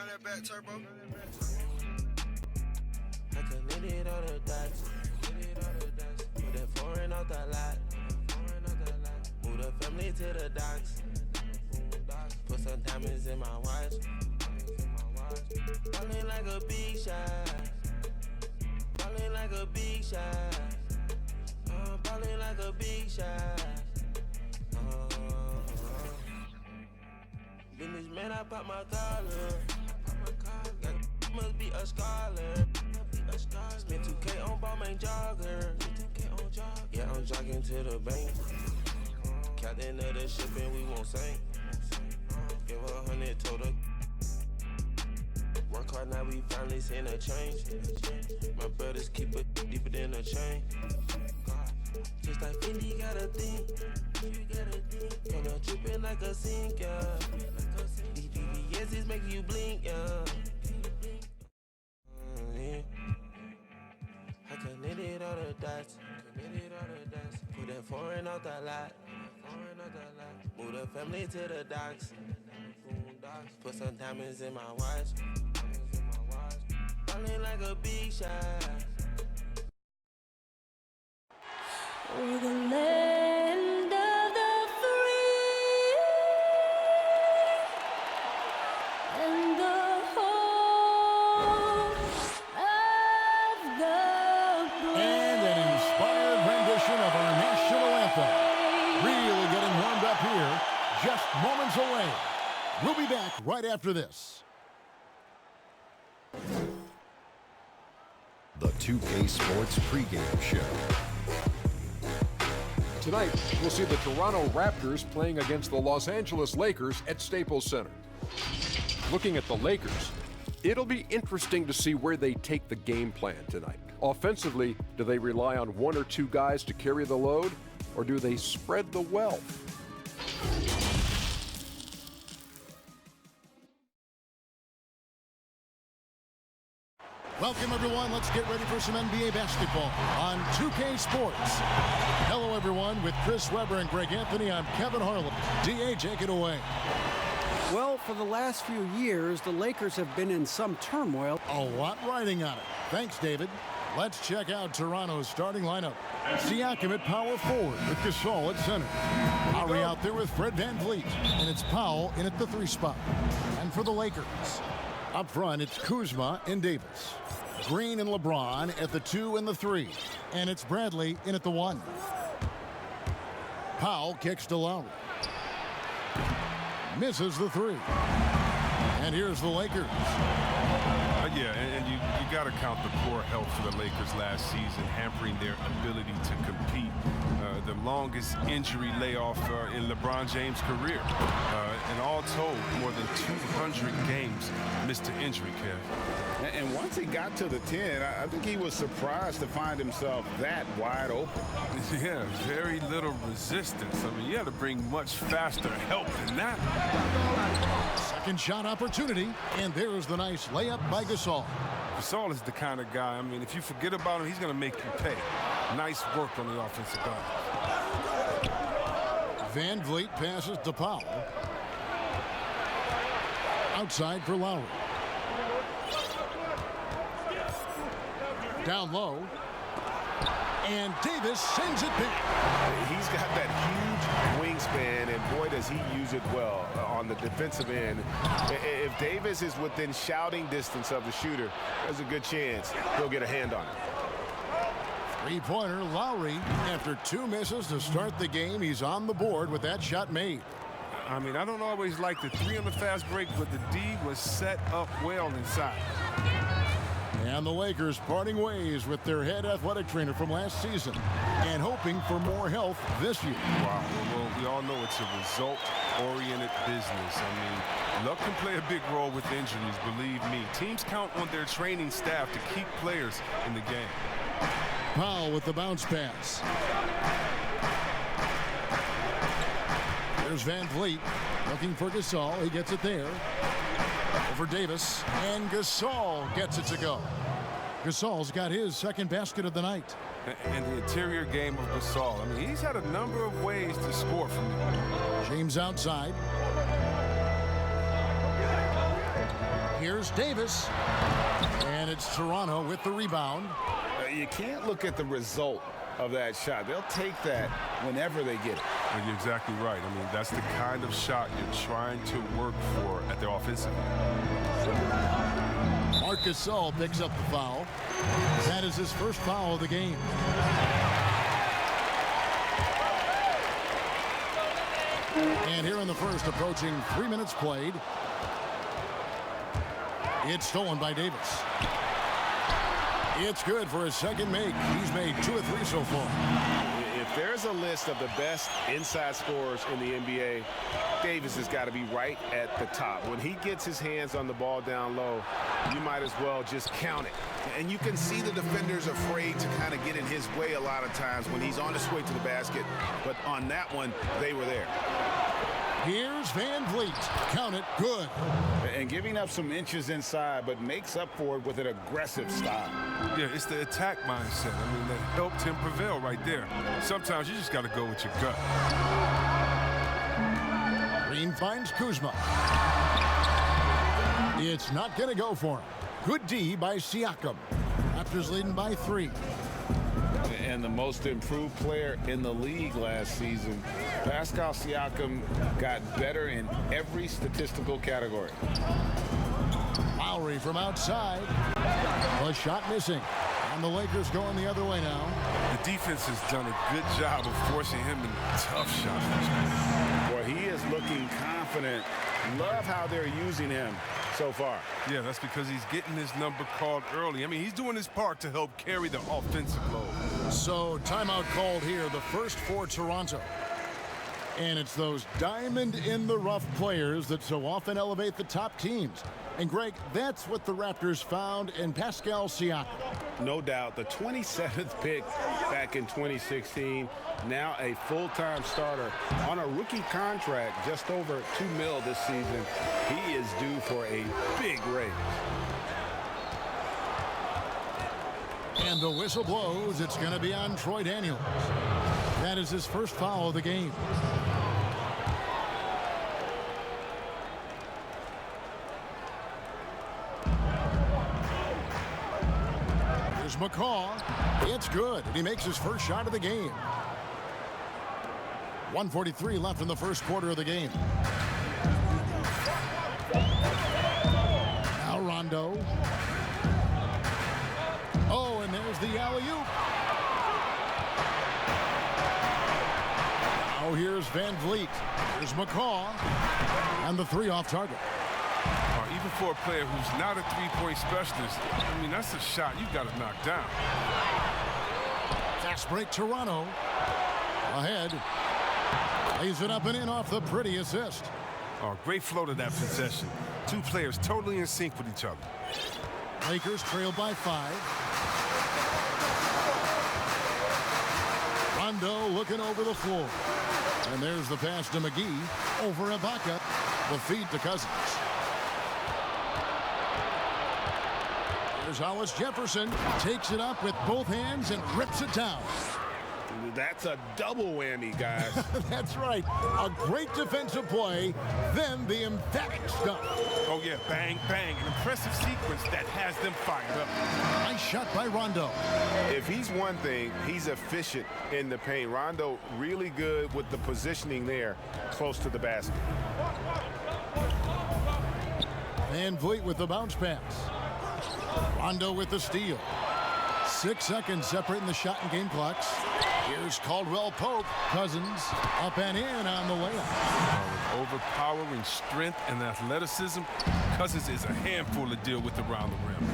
Run that back, Turbo. I connected all the dots. Put that foreign out the lot. Move the family to the docks. Put some diamonds in my watch. Ballin' like a big shot. Ballin' like a big shot. Ballin' like a big shot. Businessman, I pop my collar. Must be a scholar. Spent 2K on Balmain jogger. Yeah, I'm jogging to the bank. Captain of the ship and we won't sink. Give her 100, told her. Work hard, now we finally seen a change. My brothers keep it deeper than a chain. Just like Fendi got a thing. Kinda drippin' like a sink, yeah. These BBS's make you blink, yeah. I connected all the dots. Put that foreign out the lot. Move the family to the docks. Put some diamonds in my watch. Ballin' like a big shot. We're the land of the free and the home of the brave. And an inspired rendition of our national anthem. Really getting warmed up here, just moments away. We'll be back right after this. The 2K Sports pregame show. Tonight, we'll see the Toronto Raptors playing against the Los Angeles Lakers at Staples Center. Looking at the Lakers, it'll be interesting to see where they take the game plan tonight. Offensively, do they rely on one or two guys to carry the load, or do they spread the wealth? Welcome, everyone. Let's get ready for some NBA basketball on 2K Sports. Hello, everyone. With Chris Webber and Greg Anthony, I'm Kevin Harlan. DA, take it away. Well, for the last few years, the Lakers have been in some turmoil. A lot riding on it. Thanks, David. Let's check out Toronto's starting lineup. Siakam at power forward with Gasol at center. Lowry out there with Fred VanVleet. And it's Powell in at the 3 spot. And for the Lakers, up front, it's Kuzma and Davis. Green and LeBron at the 2 and the 3. And it's Bradley in at the 1. Powell kicks to Lowry. Misses the 3. And here's the Lakers. Yeah, and you got to count the poor health for the Lakers last season, hampering their ability to compete. The longest injury layoff in LeBron James' career. And all told, more than 200 games missed to injury, Kev. And once he got to the 10, I think he was surprised to find himself that wide open. Yeah, very little resistance. I mean, you had to bring much faster help than that. Second shot opportunity, and there's the nice layup by Gasol. Gasol is the kind of guy, I mean, if you forget about him, he's going to make you pay. Nice work on the offensive glass. VanVleet passes to Powell. Outside for Lowry. Down low. And Davis sends it back. He's got that huge wingspan, and boy, does he use it well on the defensive end. If Davis is within shouting distance of the shooter, there's a good chance he'll get a hand on it. Three-pointer, Lowry. After 2 misses to start the game, he's on the board with that shot made. I mean, I don't always like the 3 on the fast break, but the D was set up well inside. And the Lakers parting ways with their head athletic trainer from last season and hoping for more health this year. Wow, well, we all know it's a result-oriented business. I mean, luck can play a big role with injuries, believe me. Teams count on their training staff to keep players in the game. Powell with the bounce pass. There's VanVleet looking for Gasol. He gets it there. Over Davis, and Gasol gets it to go. Gasol's got his second basket of the night. And the interior game of Gasol. I mean, he's had a number of ways to score from him. James outside. Here's Davis. And it's Toronto with the rebound. You can't look at the result of that shot. They'll take that whenever they get it. And you're exactly right. I mean, that's the kind of shot you're trying to work for at the offensive end. Marc Gasol picks up the foul. That is his first foul of the game. And here in the first, approaching 3 minutes played. It's stolen by Davis. It's good for his second make. He's made 2 of 3 so far. If there's a list of the best inside scorers in the NBA, Davis has got to be right at the top. When he gets his hands on the ball down low, you might as well just count it. And you can see the defenders afraid to kind of get in his way a lot of times when he's on his way to the basket. But on that one, they were there. Here's Van Vliet. Count it. Good. And giving up some inches inside, but makes up for it with an aggressive style. Yeah, it's the attack mindset. I mean, that helped him prevail right there. Sometimes you just got to go with your gut. Green finds Kuzma. It's not going to go for him. Good D by Siakam. Raptors leading by 3. And the most improved player in the league last season, Pascal Siakam, got better in every statistical category. Lowry from outside. A shot missing. And the Lakers going the other way now. The defense has done a good job of forcing him in tough shots. Boy, he is looking confident. Love how they're using him so far. Yeah, that's because he's getting his number called early. I mean, he's doing his part to help carry the offensive load. So timeout called here, the first for Toronto. And it's those diamond-in-the-rough players that so often elevate the top teams. And, Greg, that's what the Raptors found in Pascal Siakam. No doubt. The 27th pick back in 2016. Now a full-time starter on a rookie contract, just over $2 million this season. He is due for a big raise. And the whistle blows. It's going to be on Troy Daniels. That is his first foul of the game. Here's McCaw. It's good. He makes his first shot of the game. 1:43 left in the first quarter of the game. Now Rondo. Oh, and there's the alley-oop. Now here's Van Vliet. Here's McCaw. And the 3 off target. Even for a player who's not a three-point specialist, I mean, that's a shot you got to knock down. Fast break, Toronto. Ahead. Lays it up and in off the pretty assist. Oh, great flow to that possession. 2 players totally in sync with each other. Lakers trail by 5. Rondo looking over the floor. And there's the pass to McGee over Ibaka. The feed to Cousins. Here's Hollis Jefferson. Takes it up with both hands and rips it down. That's a double whammy, guys. That's right. A great defensive play, then the emphatic stuff. Oh, yeah, bang, bang. An impressive sequence that has them fired up. Nice shot by Rondo. If he's one thing, he's efficient in the paint. Rondo really good with the positioning there close to the basket. Van Vliet with the bounce pass. Rondo with the steal. 6 seconds separating the shot and game clocks. Here's Caldwell Pope. Cousins up and in on the layup. With overpowering strength and athleticism, Cousins is a handful to deal with around the rim.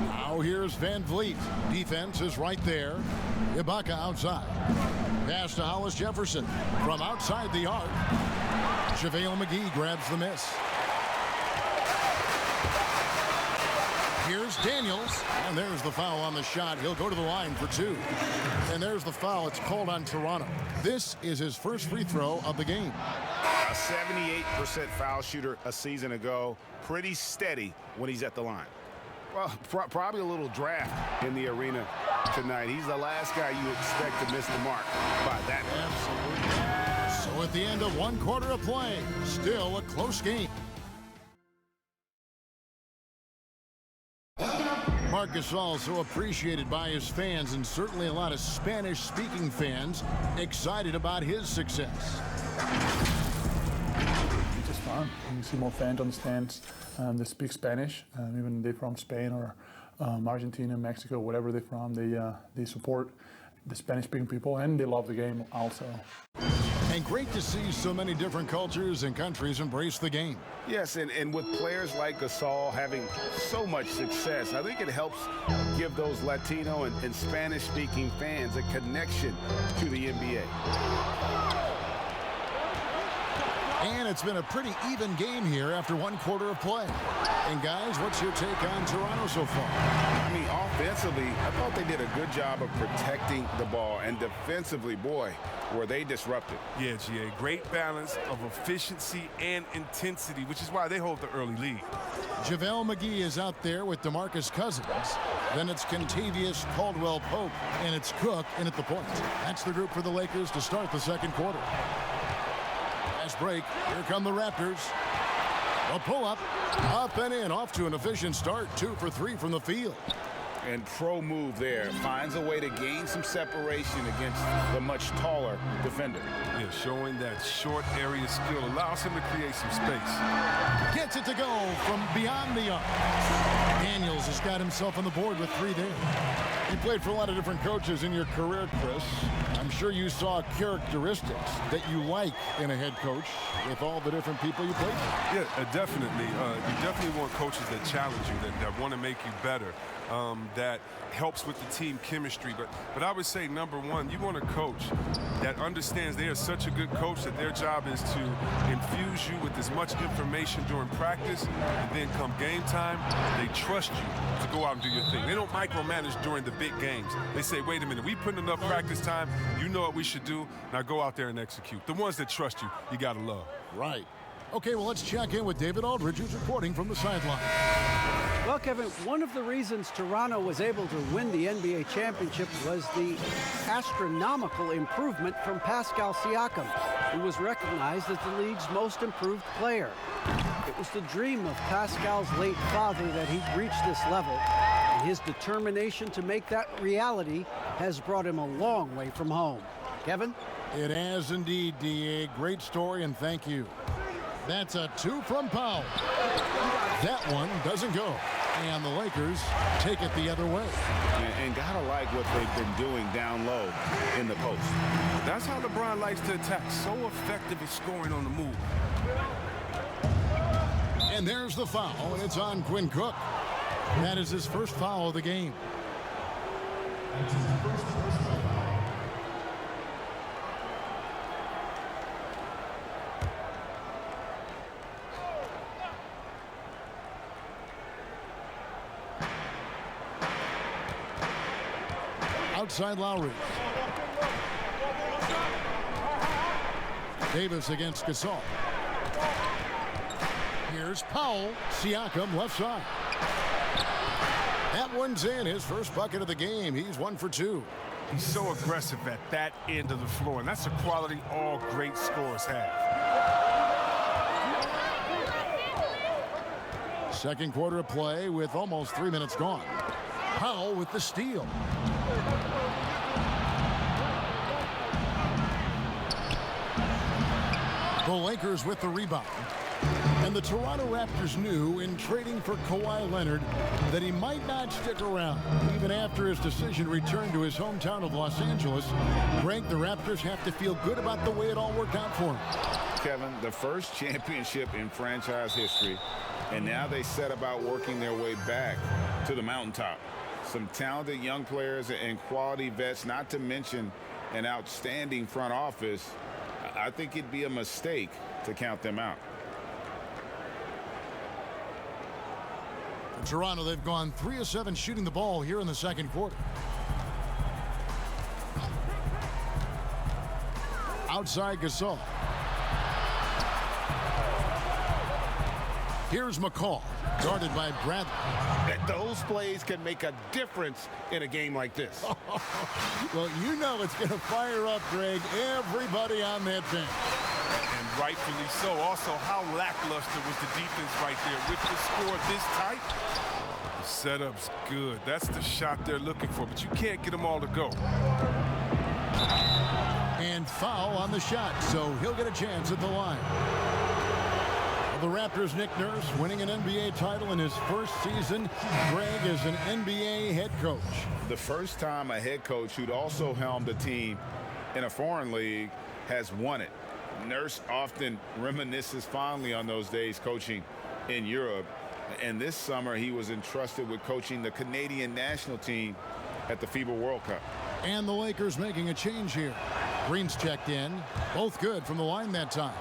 Now here's Van Vliet. Defense is right there. Ibaka outside. Pass to Hollis Jefferson from outside the arc. JaVale McGee grabs the miss. Here's Daniels, and there's the foul on the shot. He'll go to the line for 2. And there's the foul. It's called on Toronto. This is his first free throw of the game. A 78% foul shooter a season ago. Pretty steady when he's at the line. Well, probably a little draft in the arena tonight. He's the last guy you expect to miss the mark by that. Absolutely. So So at the end of one quarter of play, still a close game. Marc Gasol, so appreciated by his fans, and certainly a lot of Spanish-speaking fans excited about his success. It's just fun. You see more fans on the stands that speak Spanish, even they're from Spain or Argentina, Mexico, whatever they're from. They support the Spanish-speaking people, and they love the game also. And great to see so many different cultures and countries embrace the game. Yes, and with players like Gasol having so much success, I think it helps give those Latino and Spanish-speaking fans a connection to the NBA. And it's been a pretty even game here after one quarter of play. And guys, what's your take on Toronto so far? I mean, offensively, I thought they did a good job of protecting the ball, and defensively, boy, were they disrupted. Yeah, GA, great balance of efficiency and intensity, which is why they hold the early lead. JaVale McGee is out there with DeMarcus Cousins. Then it's Kentavious Caldwell-Pope, and it's Cook in at the point. That's the group for the Lakers to start the second quarter. Fast break. Here come the Raptors. A pull-up, up and in, off to an efficient start. 2 for 3 from the field. And pro move there. Finds a way to gain some separation against the much taller defender. Yeah, showing that short area skill allows him to create some space. Gets it to go from beyond the arc. Daniels has got himself on the board with 3 there. You played for a lot of different coaches in your career, Chris. I'm sure you saw characteristics that you like in a head coach with all the different people you played with. Yeah, definitely. You definitely want coaches that challenge you, that want to make you better, that helps with the team chemistry. But I would say, number one, you want a coach that understands they are such a good coach that their job is to infuse you with as much information during practice, and then come game time, they trust you to go out and do your thing. They don't micromanage during the big games. They say, wait a minute, we put enough practice time, you know what we should do, now go out there and execute. The ones that trust you, you got to love. Right. Okay, well, let's check in with David Aldridge, who's reporting from the sideline. Well, Kevin, one of the reasons Toronto was able to win the NBA championship was the astronomical improvement from Pascal Siakam, who was recognized as the league's most improved player. It was the dream of Pascal's late father that he'd reach this level, and his determination to make that reality has brought him a long way from home. Kevin? It has indeed, D.A. Great story, and thank you. That's a 2 from Powell. That one doesn't go. And the Lakers take it the other way. And gotta like what they've been doing down low in the post. That's how LeBron likes to attack. So effective at scoring on the move. And there's the foul, and it's on Quinn Cook. That is his first foul of the game. Outside Lowry. Davis against Gasol. Here's Powell. Siakam left side. That one's in. His first bucket of the game. He's 1 for 2. He's so aggressive at that end of the floor, and that's a quality all great scorers have. Second quarter of play with almost 3 minutes gone. Powell with the steal. The Lakers with the rebound. And the Toronto Raptors knew in trading for Kawhi Leonard that he might not stick around. Even after his decision to return to his hometown of Los Angeles, Greg, the Raptors have to feel good about the way it all worked out for him. Kevin, the first championship in franchise history, and now they set about working their way back to the mountaintop. Some talented young players and quality vets, not to mention an outstanding front office. I think it'd be a mistake to count them out. For Toronto, they've gone 3 of 7 shooting the ball here in the second quarter. Outside Gasol. Here's McCall. Guarded by Bradley. Those plays can make a difference in a game like this. Well, you know it's going to fire up, Greg, everybody on that bench. And rightfully so. Also, how lackluster was the defense right there with the score this tight? The setup's good. That's the shot they're looking for, but you can't get them all to go. And foul on the shot, so he'll get a chance at the line. The Raptors' Nick Nurse winning an NBA title in his first season. Greg is an NBA head coach. The first time a head coach who'd also helmed a team in a foreign league has won it. Nurse often reminisces fondly on those days coaching in Europe. And this summer he was entrusted with coaching the Canadian national team at the FIBA World Cup. And the Lakers making a change here. Green's checked in. Both good from the line that time.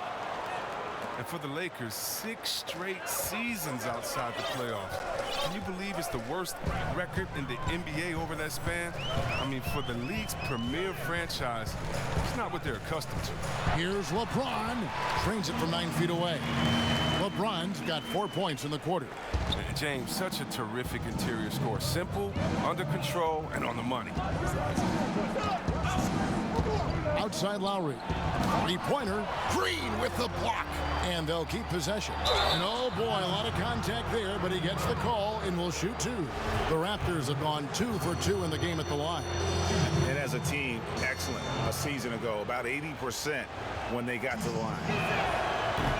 And for the Lakers, 6 straight seasons outside the playoffs. Can you believe it's the worst record in the NBA over that span? I mean, for the league's premier franchise, it's not what they're accustomed to. Here's LeBron. Trains it from 9 feet away. LeBron's got 4 points in the quarter. And James, such a terrific interior score. Simple, under control, and on the money. Outside Lowry. Three-pointer. Green with the block. And they'll keep possession. And oh boy, a lot of contact there, but he gets the call and will shoot 2. The Raptors have gone 2 for 2 in the game at the line. And as a team, excellent a season ago, about 80% when they got to the line.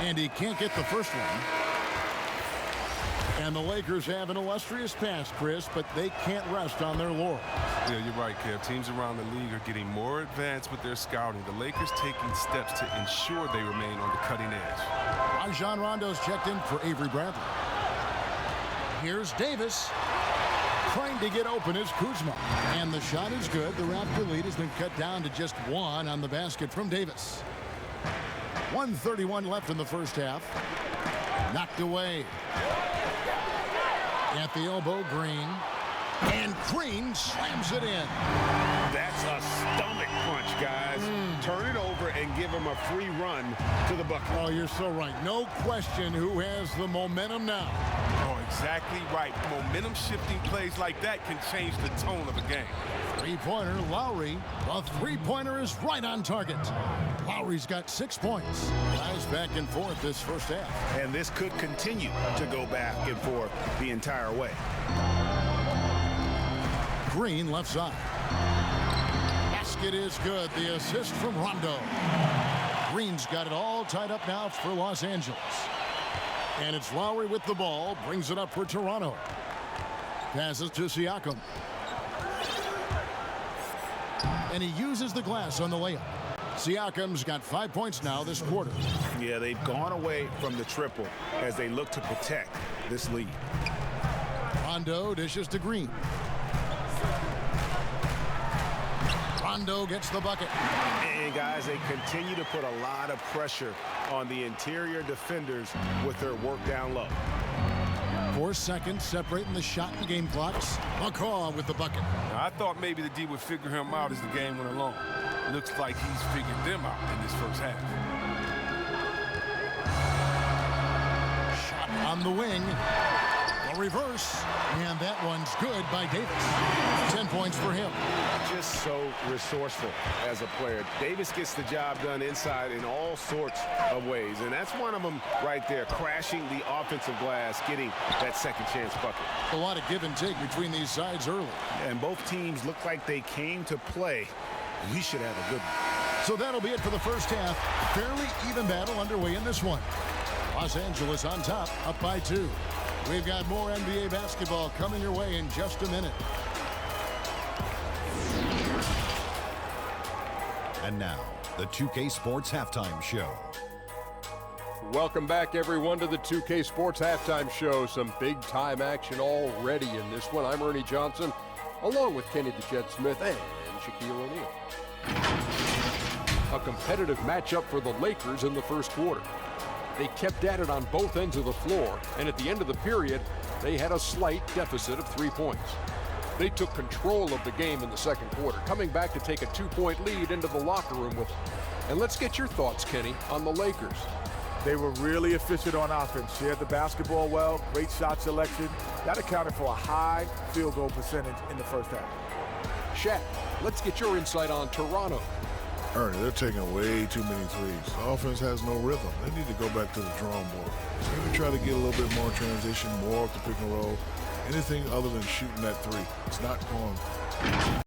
And he can't get the first one. And the Lakers have an illustrious past, Chris, but they can't rest on their laurels. Yeah, you're right, Kev. Teams around the league are getting more advanced with their scouting. The Lakers taking steps to ensure they remain on the cutting edge. Rajon Rondo's checked in for Avery Bradley. Here's Davis. Trying to get open is Kuzma. And the shot is good. The Raptor lead has been cut down to just 1 on the basket from Davis. 1:31 left in the first half. Knocked away. At the elbow, Green. And Green slams it in. That's a stomach punch, guys. Turn it over and give him a free run to the bucket. Oh, you're so right. No question who has the momentum now. Oh, exactly right. Momentum-shifting plays like that can change the tone of a game. Three-pointer, Lowry. The three-pointer is right on target. Lowry's got 6 points. Guys back and forth this first half. And this could continue to go back and forth the entire way. Green left side. Basket is good. The assist from Rondo. Green's got it all tied up now for Los Angeles. And it's Lowry with the ball. Brings it up for Toronto. Passes to Siakam. And he uses the glass on the layup. Siakam's got 5 points now this quarter. Yeah, they've gone away from the triple as they look to protect this lead. Rondo dishes to Green. Rondo gets the bucket. And guys, they continue to put a lot of pressure on the interior defenders with their work down low. 4 seconds separating the shot and game clocks. McCaw with the bucket. Now, I thought maybe the D would figure him out as the game went along. Looks like he's figured them out in this first half. Shot on the wing. A reverse. And that one's good by Davis. 10 points for him. Just so resourceful as a player. Davis gets the job done inside in all sorts of ways. And that's one of them right there, crashing the offensive glass, getting that second chance bucket. A lot of give and take between these sides early. And both teams look like they came to play. We should have a good one. So that'll be it for the first half. Fairly even battle underway in this one. Los Angeles on top, up by 2. We've got more NBA basketball coming your way in just a minute. And now, the 2K Sports Halftime Show. Welcome back, everyone, to the 2K Sports Halftime Show. Some big-time action already in this one. I'm Ernie Johnson, along with Kenny the Jet Smith and Shaquille O'Neal. A competitive matchup for the Lakers in the first quarter. They kept at it on both ends of the floor, and at the end of the period, they had a slight deficit of 3 points. They took control of the game in the second quarter, coming back to take a 2-point lead into the locker room with them. And let's get your thoughts, Kenny, on the Lakers. They were really efficient on offense. Shared the basketball well, great shot selection. That accounted for a high field goal percentage in the first half. Shaq, let's get your insight on Toronto. Ernie, they're taking way too many threes. The offense has no rhythm. They need to go back to the drawing board. Maybe try to get a little bit more transition, more off the pick and roll. Anything other than shooting that three. It's not going.